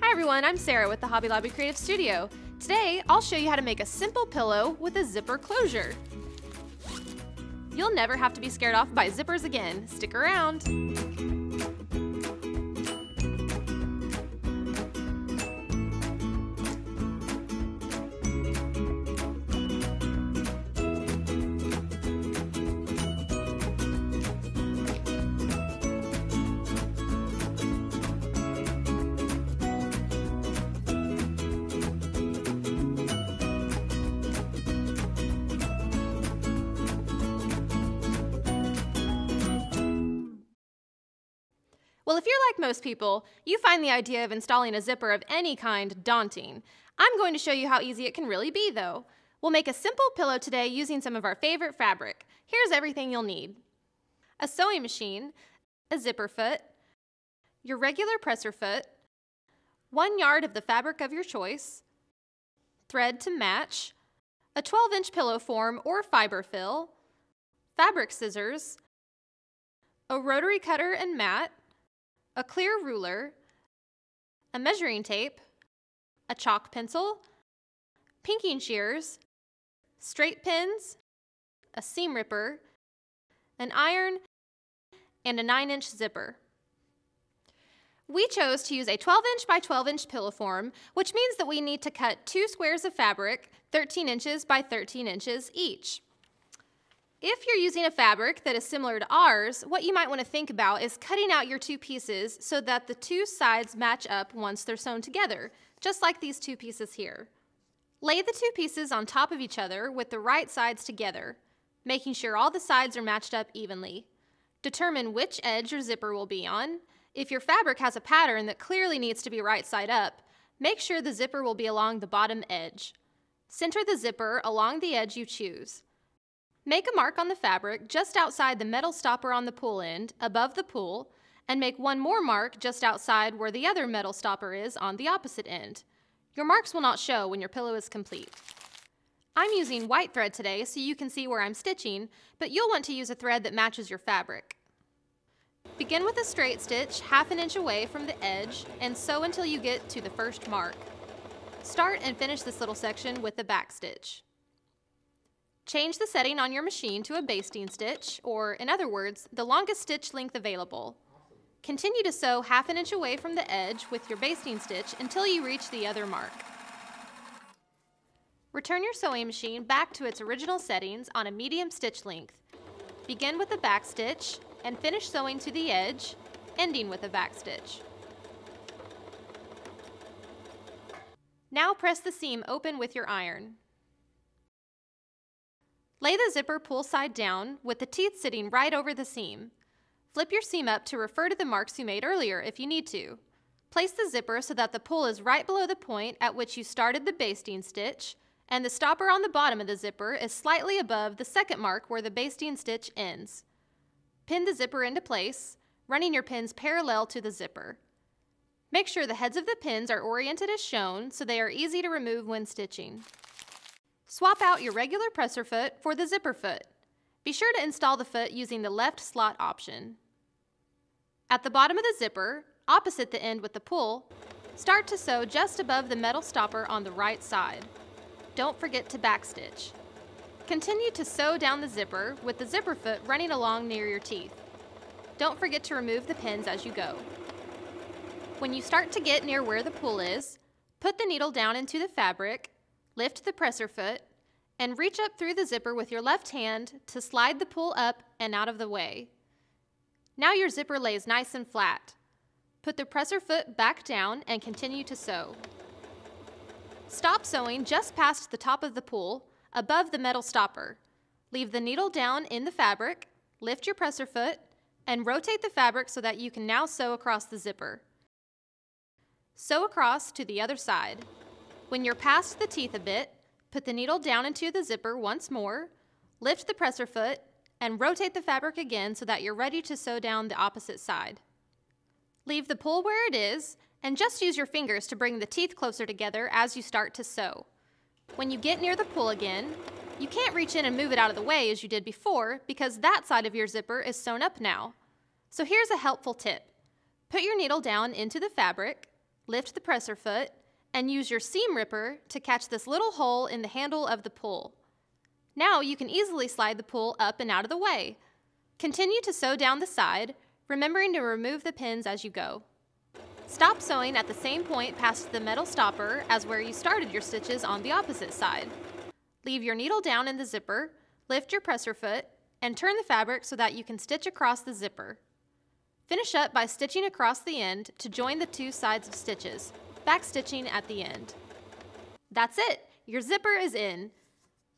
Hi everyone, I'm Sarah with the Hobby Lobby Creative Studio. Today, I'll show you how to make a simple pillow with a zipper closure. You'll never have to be scared off by zippers again. Stick around. Well, if you're like most people, you find the idea of installing a zipper of any kind daunting. I'm going to show you how easy it can really be, though. We'll make a simple pillow today using some of our favorite fabric. Here's everything you'll need: a sewing machine, a zipper foot, your regular presser foot, 1 yard of the fabric of your choice, thread to match, a 12-inch pillow form or fiberfill, fabric scissors, a rotary cutter and mat, a clear ruler, a measuring tape, a chalk pencil, pinking shears, straight pins, a seam ripper, an iron, and a 9-inch zipper. We chose to use a 12-inch by 12-inch pillow form, which means that we need to cut 2 squares of fabric, 13 inches by 13 inches each. If you're using a fabric that is similar to ours, what you might want to think about is cutting out your 2 pieces so that the 2 sides match up once they're sewn together, just like these 2 pieces here. Lay the 2 pieces on top of each other with the right sides together, making sure all the sides are matched up evenly. Determine which edge your zipper will be on. If your fabric has a pattern that clearly needs to be right side up, make sure the zipper will be along the bottom edge. Center the zipper along the edge you choose. Make a mark on the fabric just outside the metal stopper on the pull end, above the pull, and make 1 more mark just outside where the other metal stopper is on the opposite end. Your marks will not show when your pillow is complete. I'm using white thread today so you can see where I'm stitching, but you'll want to use a thread that matches your fabric. Begin with a straight stitch 1/2 inch away from the edge and sew until you get to the first mark. Start and finish this little section with the back stitch. Change the setting on your machine to a basting stitch, or in other words, the longest stitch length available. Continue to sew 1/2 inch away from the edge with your basting stitch until you reach the other mark. Return your sewing machine back to its original settings on a medium stitch length. Begin with the back stitch and finish sewing to the edge, ending with a back stitch. Now press the seam open with your iron. Lay the zipper pull side down with the teeth sitting right over the seam. Flip your seam up to refer to the marks you made earlier if you need to. Place the zipper so that the pull is right below the point at which you started the basting stitch, and the stopper on the bottom of the zipper is slightly above the second mark where the basting stitch ends. Pin the zipper into place, running your pins parallel to the zipper. Make sure the heads of the pins are oriented as shown so they are easy to remove when stitching. Swap out your regular presser foot for the zipper foot. Be sure to install the foot using the left slot option. At the bottom of the zipper, opposite the end with the pull, start to sew just above the metal stopper on the right side. Don't forget to backstitch. Continue to sew down the zipper with the zipper foot running along near your teeth. Don't forget to remove the pins as you go. When you start to get near where the pull is, put the needle down into the fabric, lift the presser foot, and reach up through the zipper with your left hand to slide the pull up and out of the way. Now your zipper lays nice and flat. Put the presser foot back down and continue to sew. Stop sewing just past the top of the pull, above the metal stopper. Leave the needle down in the fabric, lift your presser foot, and rotate the fabric so that you can now sew across the zipper. Sew across to the other side. When you're past the teeth a bit, put the needle down into the zipper once more, lift the presser foot, and rotate the fabric again so that you're ready to sew down the opposite side. Leave the pull where it is, and just use your fingers to bring the teeth closer together as you start to sew. When you get near the pull again, you can't reach in and move it out of the way as you did before because that side of your zipper is sewn up now. So here's a helpful tip. Put your needle down into the fabric, lift the presser foot, and use your seam ripper to catch this little hole in the handle of the pull. Now you can easily slide the pull up and out of the way. Continue to sew down the side, remembering to remove the pins as you go. Stop sewing at the same point past the metal stopper as where you started your stitches on the opposite side. Leave your needle down in the zipper, lift your presser foot, and turn the fabric so that you can stitch across the zipper. Finish up by stitching across the end to join the two sides of stitches, backstitching at the end. That's it! Your zipper is in.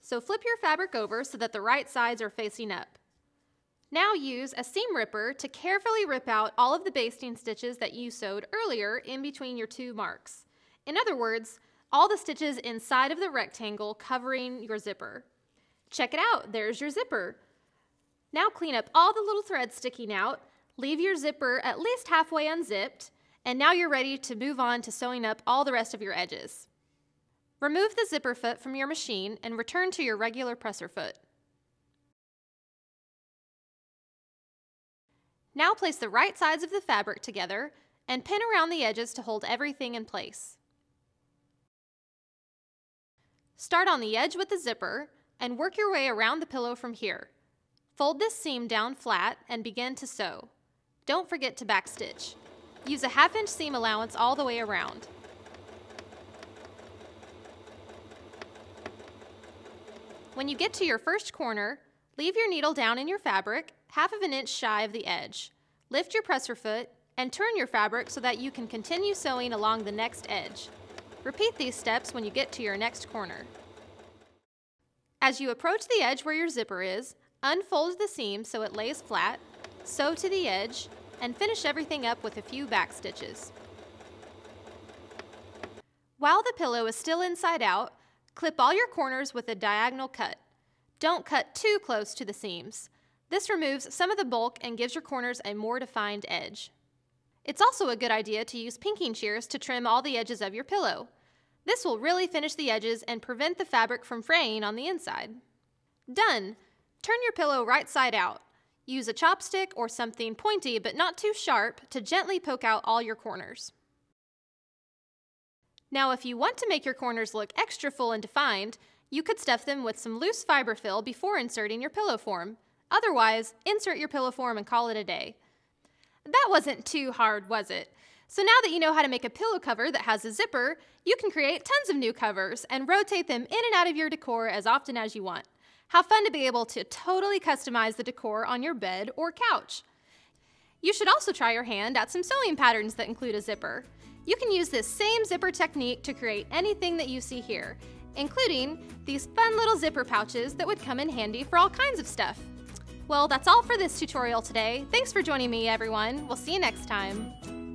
So flip your fabric over so that the right sides are facing up. Now use a seam ripper to carefully rip out all of the basting stitches that you sewed earlier in between your two marks. In other words, all the stitches inside of the rectangle covering your zipper. Check it out, there's your zipper. Now clean up all the little threads sticking out, leave your zipper at least halfway unzipped, and now you're ready to move on to sewing up all the rest of your edges. Remove the zipper foot from your machine and return to your regular presser foot. Now place the right sides of the fabric together and pin around the edges to hold everything in place. Start on the edge with the zipper and work your way around the pillow from here. Fold this seam down flat and begin to sew. Don't forget to backstitch. Use a 1/2 inch seam allowance all the way around. When you get to your first corner, leave your needle down in your fabric 1/2 inch shy of the edge. Lift your presser foot and turn your fabric so that you can continue sewing along the next edge. Repeat these steps when you get to your next corner. As you approach the edge where your zipper is, unfold the seam so it lays flat, sew to the edge, and finish everything up with a few back stitches. While the pillow is still inside out, clip all your corners with a diagonal cut. Don't cut too close to the seams. This removes some of the bulk and gives your corners a more defined edge. It's also a good idea to use pinking shears to trim all the edges of your pillow. This will really finish the edges and prevent the fabric from fraying on the inside. Done! Turn your pillow right side out. Use a chopstick or something pointy but not too sharp to gently poke out all your corners. Now if you want to make your corners look extra full and defined, you could stuff them with some loose fiberfill before inserting your pillow form. Otherwise, insert your pillow form and call it a day. That wasn't too hard, was it? So now that you know how to make a pillow cover that has a zipper, you can create tons of new covers and rotate them in and out of your decor as often as you want. How fun to be able to totally customize the decor on your bed or couch. You should also try your hand at some sewing patterns that include a zipper. You can use this same zipper technique to create anything that you see here, including these fun little zipper pouches that would come in handy for all kinds of stuff. Well, that's all for this tutorial today. Thanks for joining me, everyone. We'll see you next time.